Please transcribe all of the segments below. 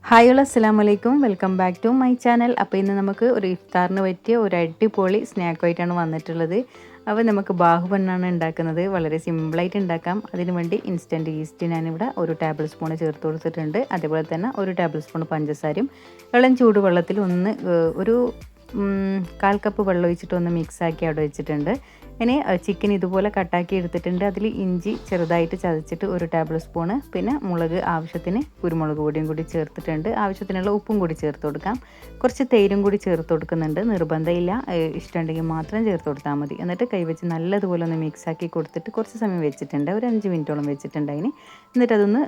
Hi അസ്സലാമു അലൈക്കും, welcome back to my channel. അപ്പോൾ ഇന്ന് നമുക്ക് ഒരു ഇഫ്താറിന് പറ്റിയ ഒരു അടിപൊളി സ്നാക്കുമായിട്ടാണ് വന്നിട്ടുള്ളത്. അപ്പോൾ നമുക്ക് ബാഹുബണ്ണാണ് ഉണ്ടാക്കുന്നത്. വളരെ സിമ്പിളായിട്ട് ഉണ്ടാക്കാം. അതിനു വേണ്ടി ഇൻസ്റ്റൻറ്റ് ഈസ്റ്റ് ഞാനിവിടെ 1 ടേബിൾ സ്പൂൺ ചേർത്ത് കൊടുത്തിട്ടുണ്ട്. അതേപോലെ തന്നെ 1 ടേബിൾ സ്പൂൺ പഞ്ചസാരയും ഇളം ചൂടുവെള്ളത്തിൽ ഒരു 1/4 കപ്പ് വെള്ളം ഒഴിച്ചിട്ട് ഒന്ന് മിക്സാക്കി അവിടെ വെച്ചിട്ടുണ്ട്. ഇനി ചിക്കൻ ഇതുപോലെ കട്ടാക്കി എടുത്തിട്ടുണ്ട്. അതിൽ ഇഞ്ചി ചെറുതായിട്ട് ചതച്ചിട്ട് 1 ടേബിൾ സ്പൂണ്, പിന്നെ മുളക് ആവശ്യത്തിന് കുരുമുളക് പൊടിയും കൂടി ചേർത്തിട്ടുണ്ട്. ആവശ്യത്തിനുള്ള ഉപ്പും കൂടി ചേർത്ത് കൊടുക്കാം. കുറച്ച് തൈരും കൂടി ചേർത്ത് കൊടുക്കുന്നുണ്ട്. നിർബന്ധമില്ല, ഇഷ്ടമുണ്ടെങ്കിൽ മാത്രം ചേർത്ത് കൊടുത്താൽ മതി. എന്നിട്ട് കൈവച്ച് നല്ലതുപോലെ ഒന്ന് മിക്സാക്കി കൊടുത്തിട്ട് കുറച്ച് സമയം വെച്ചിട്ടുണ്ട്. ഒരു 5 മിനിറ്റോളം വെച്ചിട്ടുണ്ട് അതിന്. എന്നിട്ട് അതൊന്ന്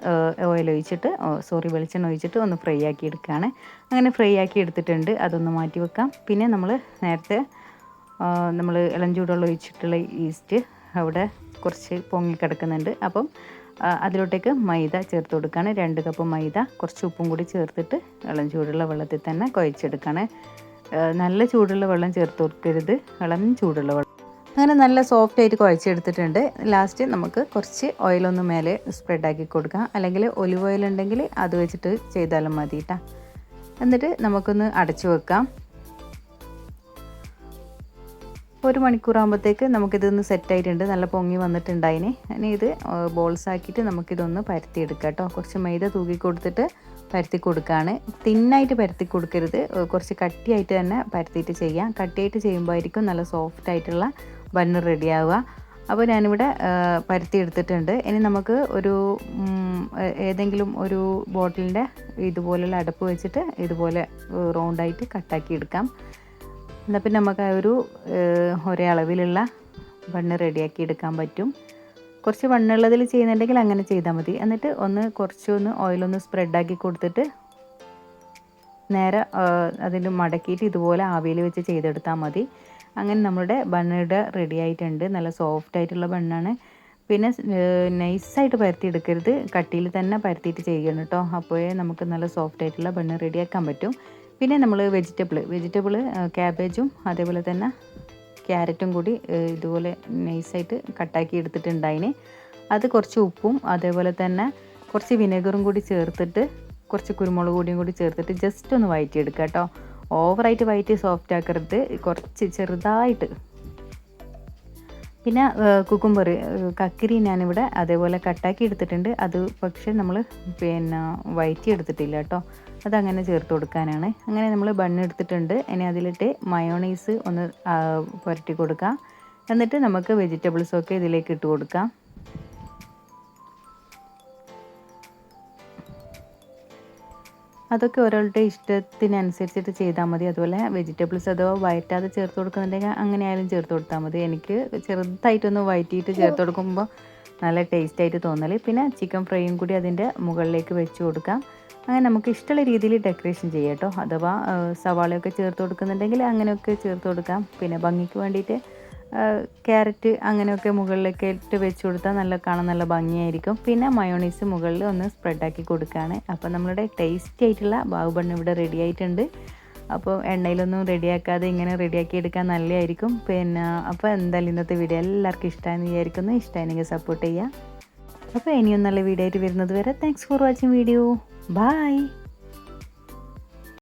വെളിച്ചെണ്ണ ഒഴിച്ചിട്ട് ഒന്ന് ഫ്രൈ ആക്കി എടുക്കുകയാണ്. അങ്ങനെ ഫ്രൈ ആക്കി എടുത്തിട്ടുണ്ട്. അതൊന്ന് മാറ്റി വെക്കാം. പിന്നെ നേരത്തെ നമ്മൾ ഇളം ചൂടുവെള്ളം ഒഴിച്ചിട്ടുള്ള ഈസ്റ്റ് അവിടെ കുറച്ച് പൊങ്ങിക്കിടക്കുന്നുണ്ട്. അപ്പം അതിലോട്ടേക്ക് മൈദ ചേർത്ത് കൊടുക്കുകയാണ്. 2 കപ്പ് മൈദ, കുറച്ച് ഉപ്പും കൂടി ചേർത്തിട്ട് ഇളം ചൂടുള്ള വെള്ളത്തിൽ തന്നെ കുഴച്ചെടുക്കുകയാണ്. നല്ല ചൂടുള്ള വെള്ളം ചേർത്ത് കൊടുക്കരുത്, ഇളം ചൂടുള്ള വെള്ളം. അങ്ങനെ നല്ല സോഫ്റ്റായിട്ട് കുഴച്ചെടുത്തിട്ടുണ്ട്. ലാസ്റ്റ് നമുക്ക് കുറച്ച് ഓയിലൊന്ന് മേലെ സ്പ്രെഡാക്കി കൊടുക്കാം. അല്ലെങ്കിൽ ഒലിവ് ഓയിൽ ഉണ്ടെങ്കിൽ അത് വെച്ചിട്ട് ചെയ്താലും മതി കേട്ടോ. എന്നിട്ട് നമുക്കൊന്ന് അടച്ചു വെക്കാം. 1 മണിക്കൂറാകുമ്പോഴത്തേക്ക് നമുക്കിതൊന്ന് സെറ്റായിട്ടുണ്ട്. നല്ല പൊങ്ങി വന്നിട്ടുണ്ടായിന്. ഇനി ഇത് ബോൾസ് ആക്കിയിട്ട് നമുക്കിതൊന്ന് പരത്തിയെടുക്കാം കേട്ടോ. കുറച്ച് മൈദ തൂക്കി കൊടുത്തിട്ട് പരത്തി കൊടുക്കുകയാണ്. തിന്നായിട്ട് പരത്തി കൊടുക്കരുത്, കുറച്ച് കട്ടിയായിട്ട് തന്നെ പരത്തിയിട്ട് ചെയ്യാം. കട്ടിയായിട്ട് ചെയ്യുമ്പോൾ ആയിരിക്കും നല്ല സോഫ്റ്റ് ആയിട്ടുള്ള ബണ്ണ് റെഡിയാവുക. അപ്പോൾ ഞാനിവിടെ പരത്തി എടുത്തിട്ടുണ്ട്. ഇനി നമുക്ക് ഏതെങ്കിലും ഒരു ബോട്ടിലിൻ്റെ ഇതുപോലുള്ള അടപ്പ് വെച്ചിട്ട് ഇതുപോലെ റൗണ്ടായിട്ട് കട്ടാക്കി എടുക്കാം. എന്നാൽ പിന്നെ നമുക്ക് ഒരേ അളവിലുള്ള ബണ്ണ് റെഡിയാക്കി എടുക്കാൻ പറ്റും. കുറച്ച് ബണ്ണുള്ളതിൽ ചെയ്യുന്നുണ്ടെങ്കിൽ അങ്ങനെ ചെയ്താൽ മതി. എന്നിട്ട് കുറച്ചൊന്ന് ഓയിലൊന്ന് സ്പ്രെഡാക്കി കൊടുത്തിട്ട് നേരെ അതിൽ മടക്കിയിട്ട് ഇതുപോലെ ആവിയിൽ വെച്ച് ചെയ്തെടുത്താൽ മതി. അങ്ങനെ നമ്മുടെ ബണ്ണിടെ റെഡി ആയിട്ടുണ്ട്. നല്ല സോഫ്റ്റ് ആയിട്ടുള്ള ബണ്ണാണ്. പിന്നെ നൈസായിട്ട് പരത്തിയെടുക്കരുത്, കട്ടിയിൽ തന്നെ പരത്തിയിട്ട് ചെയ്യണം കേട്ടോ. അപ്പോഴേ നമുക്ക് നല്ല സോഫ്റ്റ് ആയിട്ടുള്ള ബണ്ണ് റെഡിയാക്കാൻ പറ്റും. പിന്നെ നമ്മൾ വെജിറ്റബിൾ ക്യാബേജും അതേപോലെ തന്നെ ക്യാരറ്റും കൂടി ഇതുപോലെ നൈസായിട്ട് കട്ടാക്കി എടുത്തിട്ടുണ്ടായിന്. അത് കുറച്ച് ഉപ്പും അതേപോലെ തന്നെ കുറച്ച് വിനെഗറും കൂടി ചേർത്തിട്ട് കുറച്ച് കുരുമുളക് പൊടിയും കൂടി ചേർത്തിട്ട് ജസ്റ്റ് ഒന്ന് വഴറ്റിയെടുക്കുക കേട്ടോ. ഓവറായിട്ട് വഴറ്റി സോഫ്റ്റ് ആക്കരുത്, കുറച്ച് ചെറുതായിട്ട്. പിന്നെ കക്കിരി ഞാനിവിടെ അതേപോലെ കട്ടാക്കി എടുത്തിട്ടുണ്ട്. അത് പക്ഷേ നമ്മൾ വഴറ്റി എടുത്തിട്ടില്ല കേട്ടോ. അതങ്ങനെ ചേർത്ത് കൊടുക്കാനാണ്. അങ്ങനെ നമ്മൾ ബണ്ണ് എടുത്തിട്ടുണ്ട്. ഇനി അതിലിട്ട് മയോണൈസ് ഒന്ന് പുരട്ടി കൊടുക്കാം. എന്നിട്ട് നമുക്ക് വെജിറ്റബിൾസൊക്കെ ഇതിലേക്ക് ഇട്ട് കൊടുക്കാം. അതൊക്കെ ഓരോരുടെ ഇഷ്ടത്തിനനുസരിച്ചിട്ട് ചെയ്താൽ മതി. അതുപോലെ വെജിറ്റബിൾസ് അഥവാ വഴറ്റാതെ ചേർത്ത് കൊടുക്കുന്നുണ്ടെങ്കിൽ അങ്ങനെ ആയാലും ചേർത്ത് കൊടുത്താൽ മതി. എനിക്ക് ചെറുതായിട്ടൊന്ന് വഴറ്റിയിട്ട് ചേർത്ത് കൊടുക്കുമ്പോൾ നല്ല ടേസ്റ്റായിട്ട് തോന്നൽ. പിന്നെ ചിക്കൻ ഫ്രൈയും കൂടി അതിൻ്റെ മുകളിലേക്ക് വെച്ച് കൊടുക്കാം. അങ്ങനെ നമുക്ക് ഇഷ്ടമുള്ള രീതിയിൽ ഡെക്കറേഷൻ ചെയ്യാം കേട്ടോ. അഥവാ സവാളയൊക്കെ ചേർത്ത് കൊടുക്കുന്നുണ്ടെങ്കിൽ അങ്ങനെയൊക്കെ ചേർത്ത് കൊടുക്കാം. പിന്നെ ഭംഗിക്ക് വേണ്ടിയിട്ട് ക്യാരറ്റ് അങ്ങനെയൊക്കെ മുകളിലേക്ക് ഇട്ട് വെച്ച് കൊടുത്താൽ കാണാൻ നല്ല ഭംഗിയായിരിക്കും. പിന്നെ മയോണൈസ് മുകളിൽ ഒന്ന് സ്പ്രെഡാക്കി കൊടുക്കുകയാണ്. അപ്പോൾ നമ്മളുടെ ടേസ്റ്റി ആയിട്ടുള്ള ബാഹുബണ്ണ് ഇവിടെ റെഡി ആയിട്ടുണ്ട്. അപ്പോൾ എണ്ണയിലൊന്നും റെഡിയാക്കാതെ ഇങ്ങനെ റെഡിയാക്കി എടുക്കാൻ നല്ലതായിരിക്കും. അപ്പോൾ എന്തായാലും ഇന്നത്തെ വീഡിയോ എല്ലാവർക്കും ഇഷ്ടമായെന്ന് വിചാരിക്കുന്നു. ഇഷ്ടമായെങ്കിൽ സപ്പോർട്ട് ചെയ്യുക. അപ്പോൾ ഇനിയും നല്ല വീഡിയോ ആയിട്ട് വരുന്നത് വരെ thanks for watching video. By.